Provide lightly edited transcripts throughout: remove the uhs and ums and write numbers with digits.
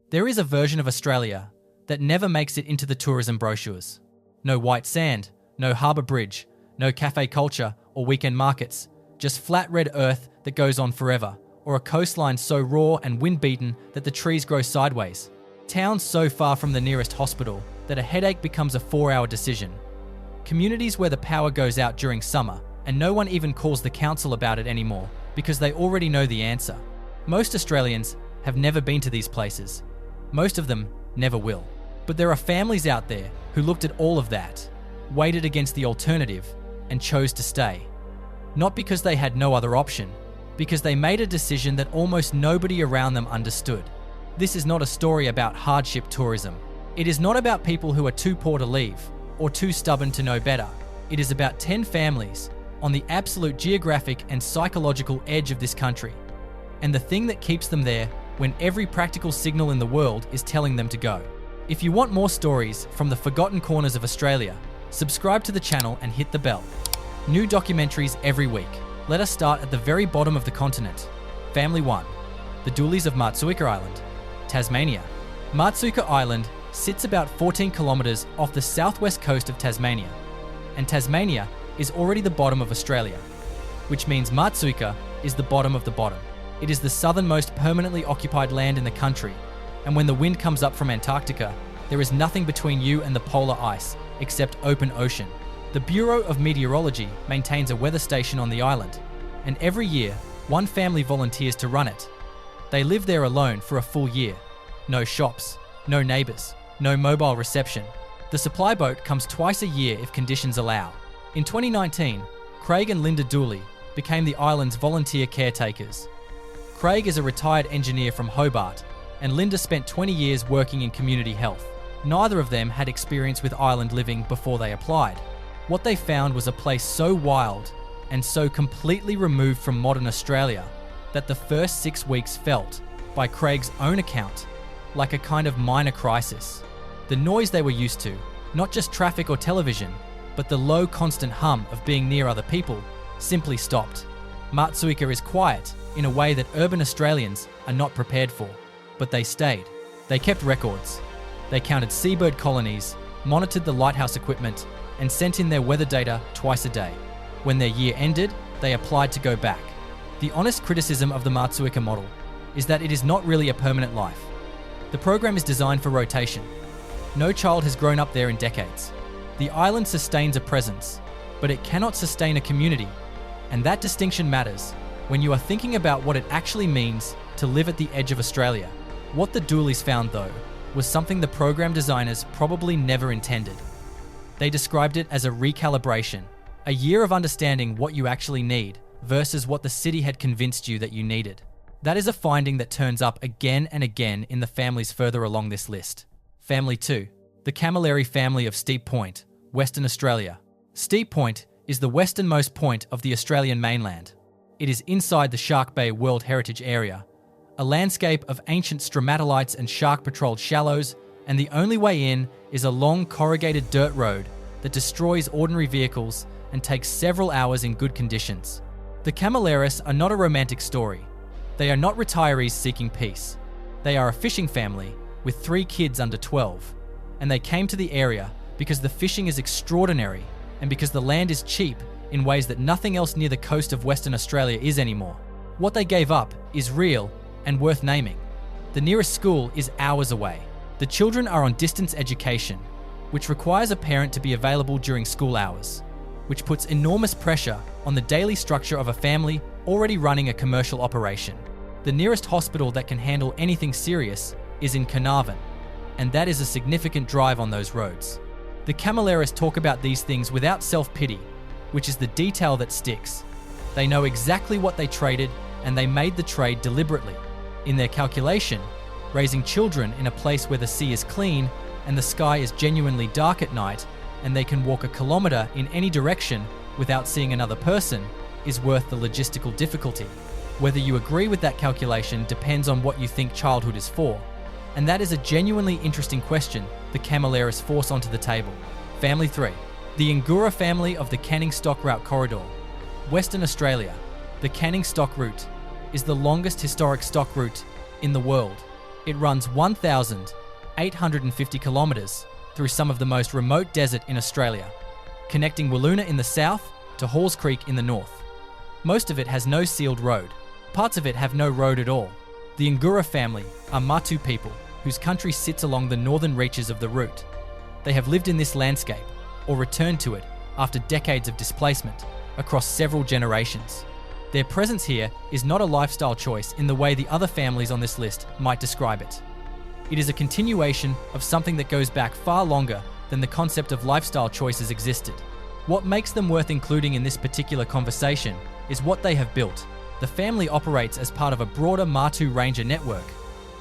There is a version of Australia that never makes it into the tourism brochures. No white sand, no harbour bridge, no cafe culture or weekend markets, just flat red earth that goes on forever, or a coastline so raw and wind-beaten that the trees grow sideways. Towns so far from the nearest hospital that a headache becomes a 4-hour decision. Communities where the power goes out during summer and no one even calls the council about it anymore because they already know the answer. Most Australians have never been to these places. Most of them never will. But there are families out there who looked at all of that, weighed it against the alternative, and chose to stay. Not because they had no other option, because they made a decision that almost nobody around them understood. This is not a story about hardship tourism. It is not about people who are too poor to leave or too stubborn to know better. It is about 10 families on the absolute geographic and psychological edge of this country, and the thing that keeps them there when every practical signal in the world is telling them to go. If you want more stories from the forgotten corners of Australia, subscribe to the channel and hit the bell. New documentaries every week. Let us start at the very bottom of the continent. Family 1. The Dooleys of Matsuika Island, Tasmania. Matsuika Island sits about 14 kilometres off the southwest coast of Tasmania, and Tasmania is already the bottom of Australia, which means Matsuika is the bottom of the bottom. It is the southernmost permanently occupied land in the country, and when the wind comes up from Antarctica, there is nothing between you and the polar ice except open ocean. The Bureau of Meteorology maintains a weather station on the island, and every year, one family volunteers to run it. They live there alone for a full year. No shops, no neighbours, no mobile reception. The supply boat comes twice a year if conditions allow. In 2019, Craig and Linda Dooley became the island's volunteer caretakers. Craig is a retired engineer from Hobart, and Linda spent 20 years working in community health. Neither of them had experience with island living before they applied. What they found was a place so wild and so completely removed from modern Australia that the first 6 weeks felt, by Craig's own account, like a kind of minor crisis. The noise they were used to, not just traffic or television, but the low constant hum of being near other people, simply stopped. Matsuika is quiet in a way that urban Australians are not prepared for, but they stayed. They kept records. They counted seabird colonies, monitored the lighthouse equipment, and sent in their weather data twice a day. When their year ended, they applied to go back. The honest criticism of the Matsuika model is that it is not really a permanent life. The program is designed for rotation. No child has grown up there in decades. The island sustains a presence, but it cannot sustain a community, and that distinction matters when you are thinking about what it actually means to live at the edge of Australia. What the Dooleys found, though, was something the program designers probably never intended. They described it as a recalibration, a year of understanding what you actually need versus what the city had convinced you that you needed. That is a finding that turns up again and again in the families further along this list. Family 2. The Camilleri family of Steep Point, Western Australia. Steep Point is the westernmost point of the Australian mainland. It is inside the Shark Bay World Heritage Area, a landscape of ancient stromatolites and shark-patrolled shallows, and the only way in is a long corrugated dirt road that destroys ordinary vehicles and takes several hours in good conditions. The Camilleris are not a romantic story. They are not retirees seeking peace. They are a fishing family with 3 kids under 12, and they came to the area because the fishing is extraordinary and because the land is cheap in ways that nothing else near the coast of Western Australia is anymore. What they gave up is real and worth naming. The nearest school is hours away. The children are on distance education, which requires a parent to be available during school hours, which puts enormous pressure on the daily structure of a family already running a commercial operation. The nearest hospital that can handle anything serious is in Carnarvon, and that is a significant drive on those roads. The Camilleris talk about these things without self-pity, which is the detail that sticks. They know exactly what they traded, and they made the trade deliberately. In their calculation, raising children in a place where the sea is clean and the sky is genuinely dark at night, and they can walk a kilometre in any direction without seeing another person, is worth the logistical difficulty. Whether you agree with that calculation depends on what you think childhood is for, and that is a genuinely interesting question the Camilleris force onto the table. Family 3. The Angura family of the Canning Stock Route Corridor, Western Australia. The Canning Stock Route is the longest historic stock route in the world. It runs 1,850 kilometres through some of the most remote desert in Australia, connecting Wiluna in the south to Halls Creek in the north. Most of it has no sealed road. Parts of it have no road at all. The Angura family are Matu people whose country sits along the northern reaches of the route. They have lived in this landscape or returned to it after decades of displacement across several generations. Their presence here is not a lifestyle choice in the way the other families on this list might describe it. It is a continuation of something that goes back far longer than the concept of lifestyle choices existed. What makes them worth including in this particular conversation is what they have built. The family operates as part of a broader Matu Ranger network,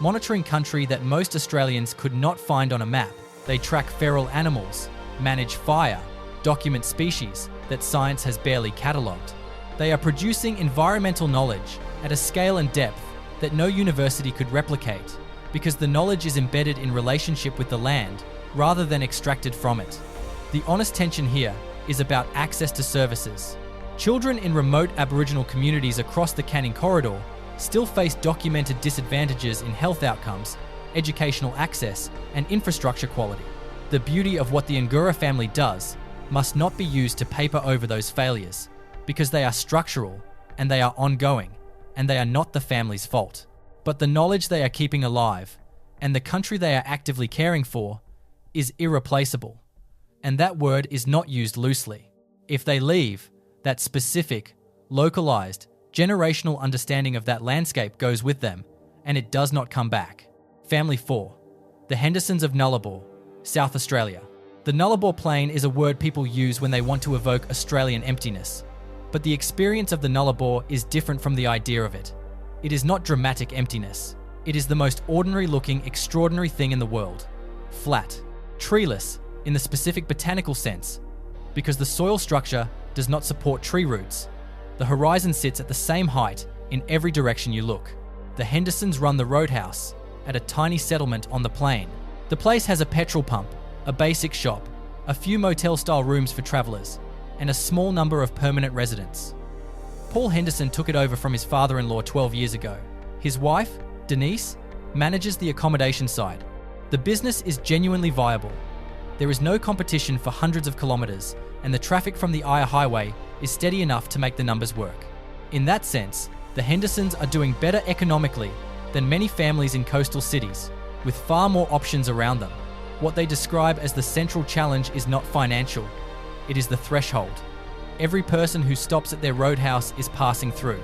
monitoring country that most Australians could not find on a map. They track feral animals, manage fire, document species that science has barely catalogued. They are producing environmental knowledge at a scale and depth that no university could replicate, because the knowledge is embedded in relationship with the land rather than extracted from it. The honest tension here is about access to services. Children in remote Aboriginal communities across the Canning Corridor still face documented disadvantages in health outcomes, educational access, and infrastructure quality. The beauty of what the Angura family does must not be used to paper over those failures, because they are structural and they are ongoing, and they are not the family's fault. But the knowledge they are keeping alive and the country they are actively caring for is irreplaceable. And that word is not used loosely. If they leave, that specific, localized, generational understanding of that landscape goes with them, and it does not come back. Family 4. The Hendersons of Nullarbor, South Australia. The Nullarbor Plain is a word people use when they want to evoke Australian emptiness. But the experience of the Nullarbor is different from the idea of it. It is not dramatic emptiness. It is the most ordinary-looking, extraordinary thing in the world. Flat, treeless in the specific botanical sense, because the soil structure does not support tree roots. The horizon sits at the same height in every direction you look. The Hendersons run the roadhouse at a tiny settlement on the plain. The place has a petrol pump, a basic shop, a few motel-style rooms for travellers, and a small number of permanent residents. Paul Henderson took it over from his father-in-law 12 years ago. His wife, Denise, manages the accommodation side. The business is genuinely viable. There is no competition for hundreds of kilometres, and the traffic from the Eyre Highway is steady enough to make the numbers work. In that sense, the Hendersons are doing better economically than many families in coastal cities, with far more options around them. What they describe as the central challenge is not financial, it is the threshold. Every person who stops at their roadhouse is passing through.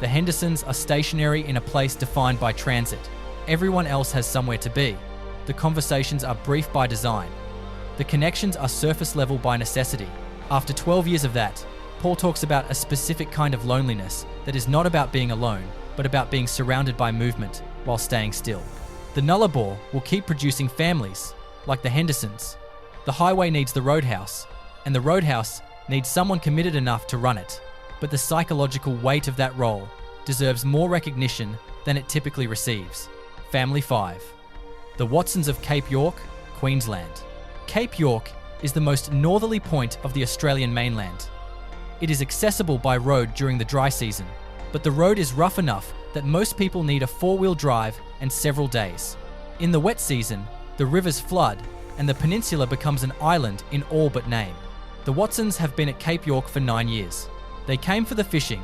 The Hendersons are stationary in a place defined by transit. Everyone else has somewhere to be. The conversations are brief by design. The connections are surface level by necessity. After 12 years of that, Paul talks about a specific kind of loneliness that is not about being alone, but about being surrounded by movement while staying still. The Nullarbor will keep producing families, like the Hendersons. The highway needs the roadhouse, and the roadhouse needs someone committed enough to run it. But the psychological weight of that role deserves more recognition than it typically receives. Family 5. The Watsons of Cape York, Queensland. Cape York is the most northerly point of the Australian mainland. It is accessible by road during the dry season, but the road is rough enough that most people need a four-wheel drive and several days. In the wet season, the rivers flood and the peninsula becomes an island in all but name. The Watsons have been at Cape York for 9 years. They came for the fishing,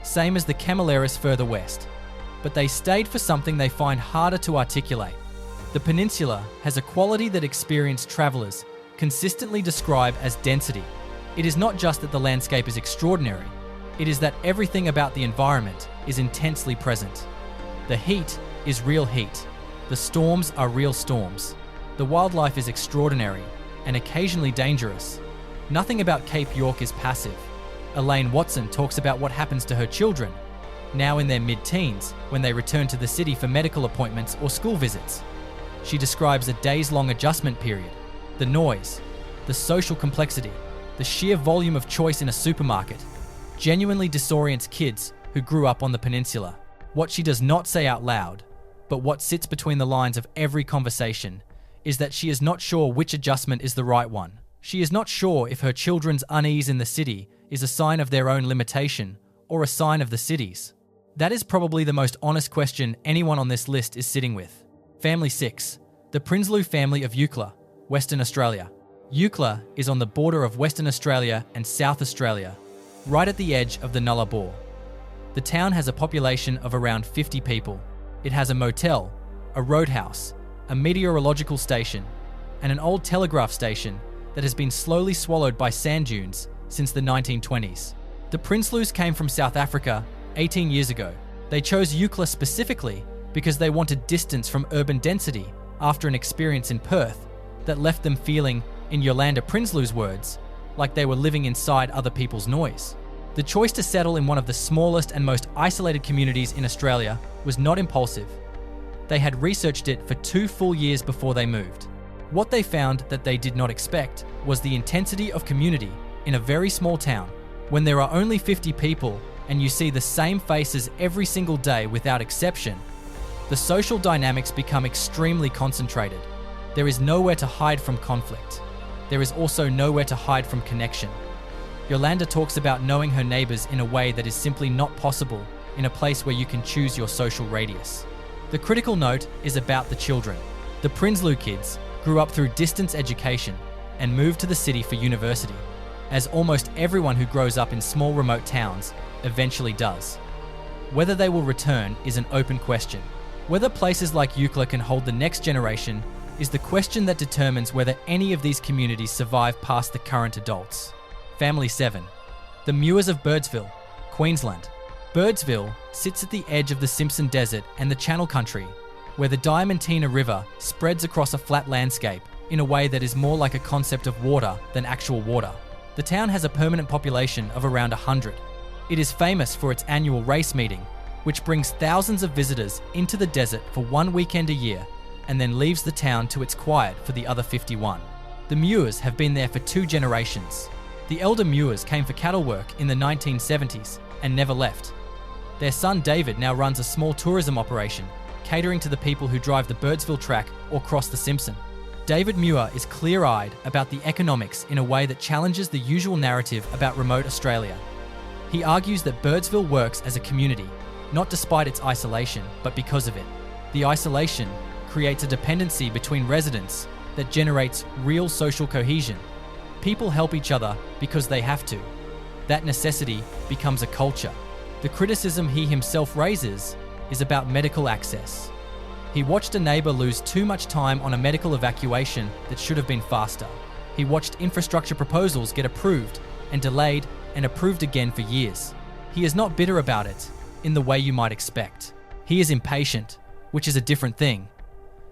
same as the Camilleris further west, but they stayed for something they find harder to articulate. The peninsula has a quality that experienced travellers consistently describe as density. It is not just that the landscape is extraordinary, it is that everything about the environment is intensely present. The heat is real heat. The storms are real storms. The wildlife is extraordinary and occasionally dangerous. Nothing about Cape York is passive. Elaine Watson talks about what happens to her children, now in their mid-teens, when they return to the city for medical appointments or school visits. She describes a days-long adjustment period, the noise, the social complexity, the sheer volume of choice in a supermarket, genuinely disorients kids who grew up on the peninsula. What she does not say out loud, but what sits between the lines of every conversation, is that she is not sure which adjustment is the right one. She is not sure if her children's unease in the city is a sign of their own limitation or a sign of the city's. That is probably the most honest question anyone on this list is sitting with. Family 6. The Prinsloo family of Eucla, Western Australia. Eucla is on the border of Western Australia and South Australia, right at the edge of the Nullarbor. The town has a population of around 50 people. It has a motel, a roadhouse, a meteorological station, and an old telegraph station that has been slowly swallowed by sand dunes since the 1920s. The Prinsloos came from South Africa 18 years ago. They chose Eucla specifically because they wanted distance from urban density after an experience in Perth that left them feeling, in Yolanda Prinsloo's words, like they were living inside other people's noise. The choice to settle in one of the smallest and most isolated communities in Australia was not impulsive. They had researched it for 2 full years before they moved. What they found that they did not expect was the intensity of community in a very small town. When there are only 50 people and you see the same faces every single day without exception, the social dynamics become extremely concentrated. There is nowhere to hide from conflict. There is also nowhere to hide from connection. Yolanda talks about knowing her neighbours in a way that is simply not possible in a place where you can choose your social radius. The critical note is about the children. The Prinsloo kids grew up through distance education and moved to the city for university, as almost everyone who grows up in small remote towns eventually does. Whether they will return is an open question. Whether places like Eucla can hold the next generation is the question that determines whether any of these communities survive past the current adults. Family 7. The Muirs of Birdsville, Queensland. Birdsville sits at the edge of the Simpson Desert and the Channel Country, where the Diamantina River spreads across a flat landscape in a way that is more like a concept of water than actual water. The town has a permanent population of around 100. It is famous for its annual race meeting, which brings thousands of visitors into the desert for 1 weekend a year and then leaves the town to its quiet for the other 51. The Muirs have been there for 2 generations. The elder Muirs came for cattle work in the 1970s and never left. Their son David now runs a small tourism operation, catering to the people who drive the Birdsville track or cross the Simpson. David Muir is clear-eyed about the economics in a way that challenges the usual narrative about remote Australia. He argues that Birdsville works as a community, not despite its isolation, but because of it. The isolation creates a dependency between residents that generates real social cohesion. People help each other because they have to. That necessity becomes a culture. The criticism he himself raises is about medical access. He watched a neighbour lose too much time on a medical evacuation that should have been faster. He watched infrastructure proposals get approved and delayed and approved again for years. He is not bitter about it in the way you might expect. He is impatient, which is a different thing.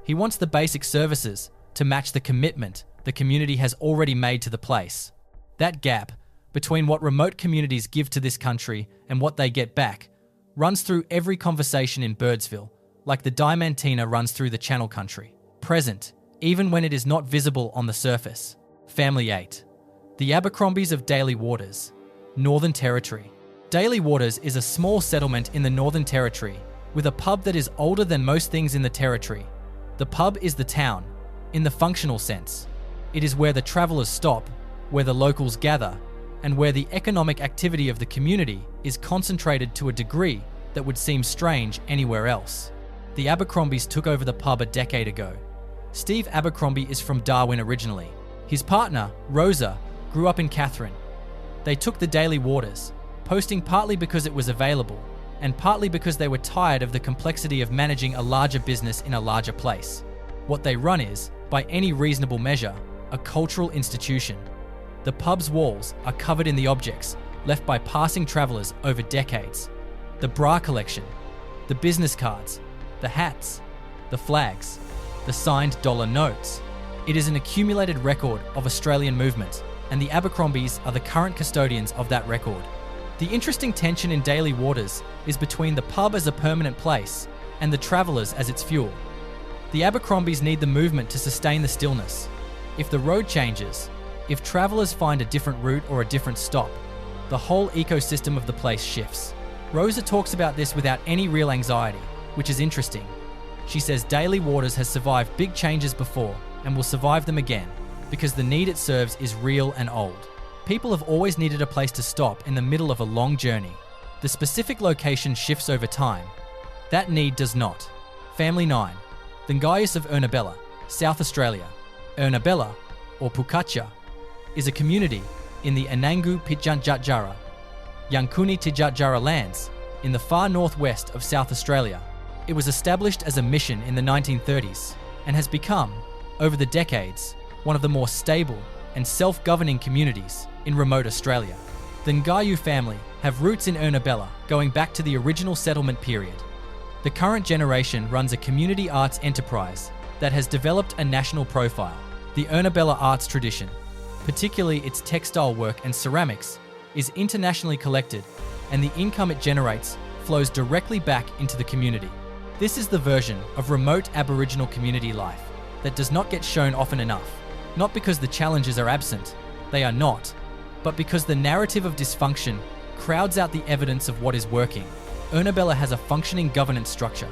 He wants the basic services to match the commitment the community has already made to the place. That gap between what remote communities give to this country and what they get back runs through every conversation in Birdsville, like the Diamantina runs through the Channel Country. Present, even when it is not visible on the surface. Family 8. The Abercrombies of Daly Waters, Northern Territory. Daly Waters is a small settlement in the Northern Territory with a pub that is older than most things in the territory. The pub is the town, in the functional sense. It is where the travellers stop, where the locals gather, and where the economic activity of the community is concentrated to a degree that would seem strange anywhere else. The Abercrombies took over the pub a decade ago. Steve Abercrombie is from Darwin originally. His partner, Rosa, grew up in Katherine. They took the Daly Waters, posting partly because it was available, and partly because they were tired of the complexity of managing a larger business in a larger place. What they run is, by any reasonable measure, a cultural institution. The pub's walls are covered in the objects left by passing travellers over decades. The bra collection, the business cards, the hats, the flags, the signed dollar notes. It is an accumulated record of Australian movement, and the Abercrombies are the current custodians of that record. The interesting tension in Daly Waters is between the pub as a permanent place and the travellers as its fuel. The Abercrombies need the movement to sustain the stillness. If the road changes, if travellers find a different route or a different stop, the whole ecosystem of the place shifts. Rosa talks about this without any real anxiety, which is interesting. She says Daly Waters has survived big changes before and will survive them again because the need it serves is real and old. People have always needed a place to stop in the middle of a long journey. The specific location shifts over time. That need does not. Family 9. The Ngayou of Ernabella, South Australia. Ernabella, or Pukacha, is a community in the Anangu Pitjantjatjara, Yankuni Tijatjara lands in the far northwest of South Australia. It was established as a mission in the 1930s and has become, over the decades, one of the more stable and self-governing communities in remote Australia. The Ngayou family have roots in Ernabella going back to the original settlement period. The current generation runs a community arts enterprise that has developed a national profile. The Ernabella arts tradition, particularly its textile work and ceramics, is internationally collected, and the income it generates flows directly back into the community. This is the version of remote Aboriginal community life that does not get shown often enough, not because the challenges are absent, they are not, but because the narrative of dysfunction crowds out the evidence of what is working. Ernabella has a functioning governance structure,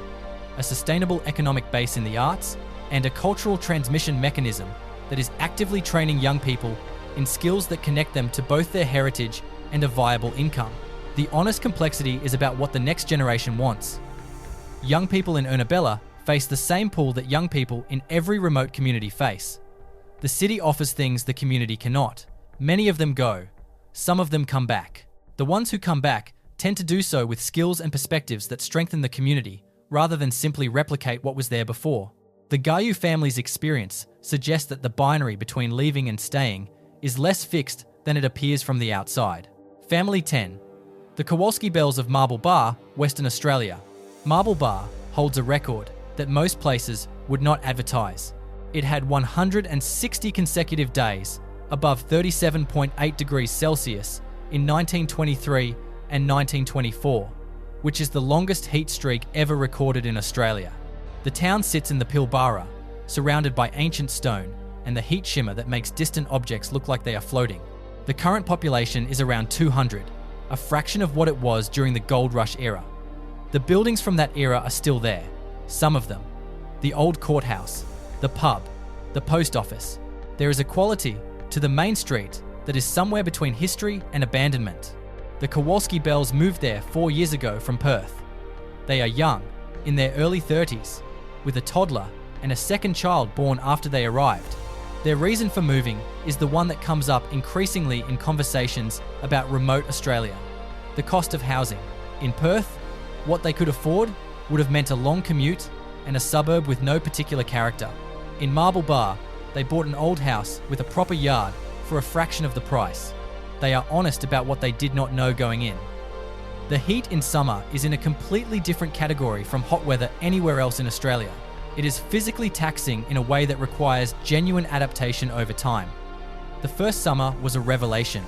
a sustainable economic base in the arts, and a cultural transmission mechanism that is actively training young people in skills that connect them to both their heritage and a viable income. The honest complexity is about what the next generation wants. Young people in Ernabella face the same pull that young people in every remote community face. The city offers things the community cannot. Many of them go. Some of them come back. The ones who come back tend to do so with skills and perspectives that strengthen the community rather than simply replicate what was there before. The Ngayou family's experience suggests that the binary between leaving and staying is less fixed than it appears from the outside. Family 10. The Kowalski-Bells of Marble Bar, Western Australia. Marble Bar holds a record that most places would not advertise. It had 160 consecutive days above 37.8 degrees Celsius in 1923 and 1924, which is the longest heat streak ever recorded in Australia. The town sits in the Pilbara, surrounded by ancient stone and the heat shimmer that makes distant objects look like they are floating. The current population is around 200, a fraction of what it was during the Gold Rush era. The buildings from that era are still there, some of them. The old courthouse, the pub, the post office. There is a quality to the main street that is somewhere between history and abandonment. The Kowalski-Bells moved there 4 years ago from Perth. They are young, in their early 30s, with a toddler and a second child born after they arrived. Their reason for moving is the one that comes up increasingly in conversations about remote Australia: the cost of housing. In Perth, what they could afford would have meant a long commute and a suburb with no particular character. In Marble Bar, they bought an old house with a proper yard for a fraction of the price. They are honest about what they did not know going in. The heat in summer is in a completely different category from hot weather anywhere else in Australia. It is physically taxing in a way that requires genuine adaptation over time. The first summer was a revelation.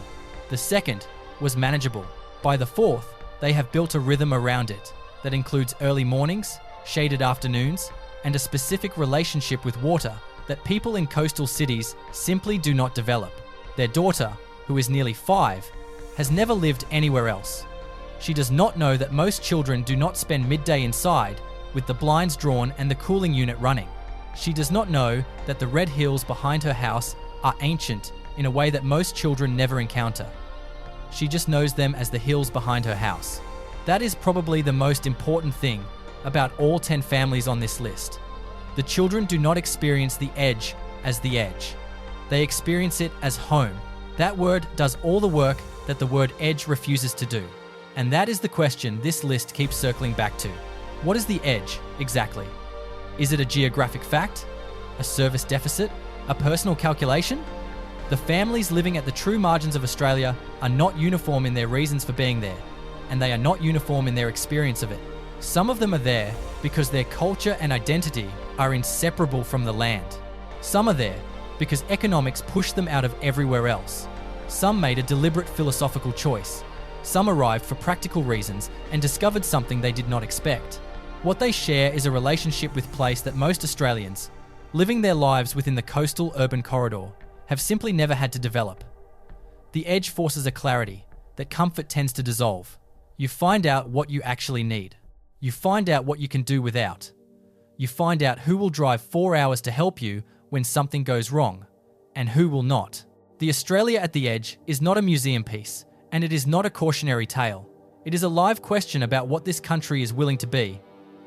The second was manageable. By the fourth, they have built a rhythm around it that includes early mornings, shaded afternoons, and a specific relationship with water that people in coastal cities simply do not develop. Their daughter, who is nearly 5, has never lived anywhere else. She does not know that most children do not spend midday inside with the blinds drawn and the cooling unit running. She does not know that the red hills behind her house are ancient in a way that most children never encounter. She just knows them as the hills behind her house. That is probably the most important thing about all 10 families on this list. The children do not experience the edge as the edge. They experience it as home. That word does all the work that the word edge refuses to do. And that is the question this list keeps circling back to. What is the edge, exactly? Is it a geographic fact? A service deficit? A personal calculation? The families living at the true margins of Australia are not uniform in their reasons for being there, and they are not uniform in their experience of it. Some of them are there because their culture and identity are inseparable from the land. Some are there because economics pushed them out of everywhere else. Some made a deliberate philosophical choice. Some arrived for practical reasons and discovered something they did not expect. What they share is a relationship with place that most Australians, living their lives within the coastal urban corridor, have simply never had to develop. The edge forces a clarity that comfort tends to dissolve. You find out what you actually need. You find out what you can do without. You find out who will drive 4 hours to help you when something goes wrong, and who will not. The Australia at the Edge is not a museum piece, and it is not a cautionary tale. It is a live question about what this country is willing to be,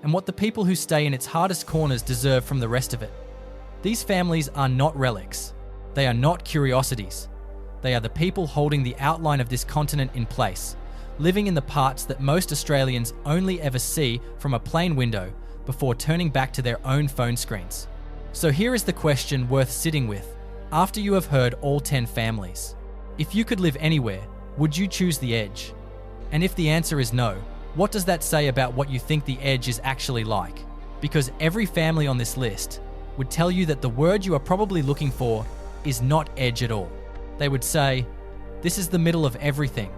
and what the people who stay in its hardest corners deserve from the rest of it. These families are not relics. They are not curiosities. They are the people holding the outline of this continent in place, living in the parts that most Australians only ever see from a plane window before turning back to their own phone screens. So here is the question worth sitting with after you have heard all 10 families. If you could live anywhere, would you choose the edge? And if the answer is no, what does that say about what you think the edge is actually like? Because every family on this list would tell you that the word you are probably looking for is not edge at all. They would say, "This is the middle of everything.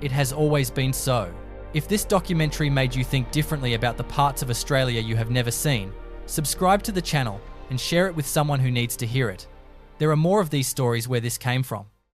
It has always been so." If this documentary made you think differently about the parts of Australia you have never seen, subscribe to the channel and share it with someone who needs to hear it. There are more of these stories where this came from.